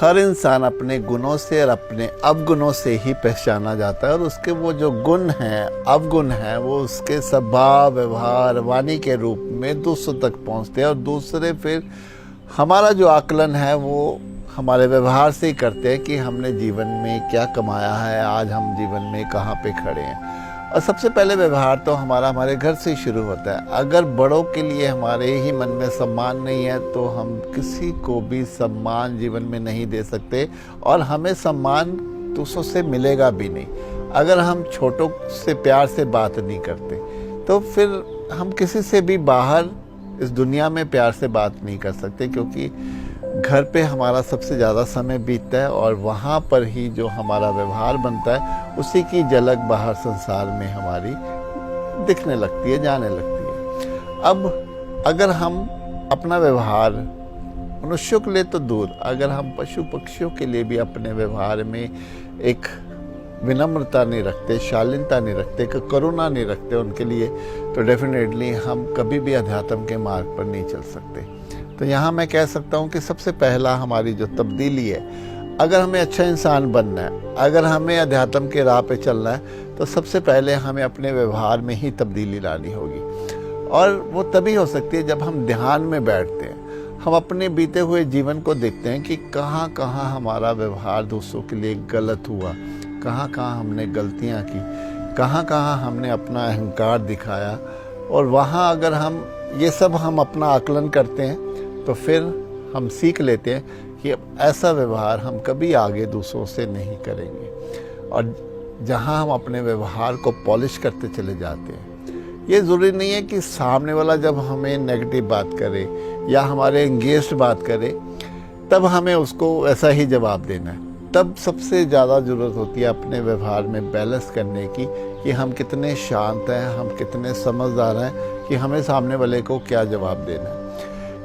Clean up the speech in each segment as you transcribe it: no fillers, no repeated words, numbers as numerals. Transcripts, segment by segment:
हर इंसान अपने गुणों से और अपने अवगुणों से ही पहचाना जाता है और उसके वो जो गुण हैं, अवगुण हैं, वो उसके स्वभाव, व्यवहार, वाणी के रूप में दूसरों तक पहुंचते हैं और दूसरे फिर हमारा जो आकलन है वो हमारे व्यवहार से ही करते हैं कि हमने जीवन में क्या कमाया है, आज हम जीवन में कहाँ पे खड़े हैं। और सबसे पहले व्यवहार तो हमारे घर से ही शुरू होता है। अगर बड़ों के लिए हमारे ही मन में सम्मान नहीं है तो हम किसी को भी सम्मान जीवन में नहीं दे सकते और हमें सम्मान दूसरों से मिलेगा भी नहीं। अगर हम छोटों से प्यार से बात नहीं करते तो फिर हम किसी से भी बाहर इस दुनिया में प्यार से बात नहीं कर सकते, क्योंकि घर पे हमारा सबसे ज़्यादा समय बीतता है और वहाँ पर ही जो हमारा व्यवहार बनता है उसी की झलक बाहर संसार में हमारी दिखने लगती है, जाने लगती है। अब अगर हम अपना व्यवहार मनुष्यों के लिए तो दूर, अगर हम पशु पक्षियों के लिए भी अपने व्यवहार में एक विनम्रता नहीं रखते, शालीनता नहीं रखते, करुणा नहीं रखते उनके लिए, तो डेफिनेटली हम कभी भी अध्यात्म के मार्ग पर नहीं चल सकते। तो यहाँ मैं कह सकता हूँ कि सबसे पहला हमारी जो तब्दीली है, अगर हमें अच्छा इंसान बनना है, अगर हमें अध्यात्म के राह पे चलना है, तो सबसे पहले हमें अपने व्यवहार में ही तब्दीली लानी होगी। और वो तभी हो सकती है जब हम ध्यान में बैठते हैं, हम अपने बीते हुए जीवन को देखते हैं कि कहाँ कहाँ हमारा व्यवहार दूसरों के लिए गलत हुआ, कहाँ कहाँ हमने गलतियाँ की, कहाँ कहाँ हमने अपना अहंकार दिखाया। और वहाँ अगर हम ये सब हम अपना आकलन करते हैं तो फिर हम सीख लेते हैं कि अब ऐसा व्यवहार हम कभी आगे दूसरों से नहीं करेंगे। और जहाँ हम अपने व्यवहार को पॉलिश करते चले जाते हैं, ये ज़रूरी नहीं है कि सामने वाला जब हमें नेगेटिव बात करे या हमारे एंगेज्ड बात करे तब हमें उसको ऐसा ही जवाब देना है। तब सबसे ज़्यादा ज़रूरत होती है अपने व्यवहार में बैलेंस करने की, कि हम कितने शांत हैं, हम कितने समझदार हैं कि हमें सामने वाले को क्या जवाब देना है।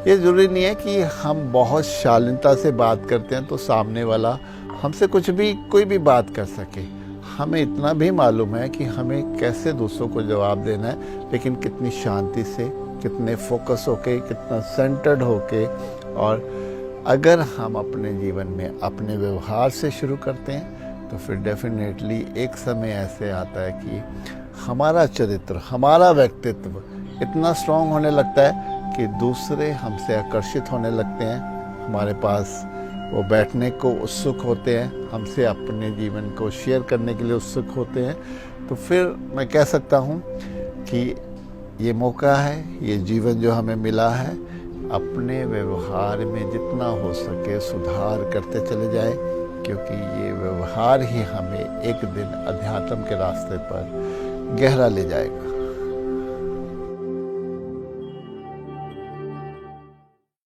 ये ज़रूरी नहीं है कि हम बहुत शालीनता से बात करते हैं तो सामने वाला हमसे कोई भी बात कर सके। हमें इतना भी मालूम है कि हमें कैसे दूसरों को जवाब देना है, लेकिन कितनी शांति से, कितने फोकस होके, कितना सेंटर्ड होके। और अगर हम अपने जीवन में अपने व्यवहार से शुरू करते हैं तो फिर डेफिनेटली एक समय ऐसे आता है कि हमारा चरित्र, हमारा व्यक्तित्व इतना स्ट्रांग होने लगता है कि दूसरे हमसे आकर्षित होने लगते हैं, हमारे पास वो बैठने को उत्सुक होते हैं, हमसे अपने जीवन को शेयर करने के लिए उत्सुक होते हैं। तो फिर मैं कह सकता हूँ कि ये मौका है, ये जीवन जो हमें मिला है, अपने व्यवहार में जितना हो सके सुधार करते चले जाए, क्योंकि ये व्यवहार ही हमें एक दिन अध्यात्म के रास्ते पर गहरा ले जाएगा।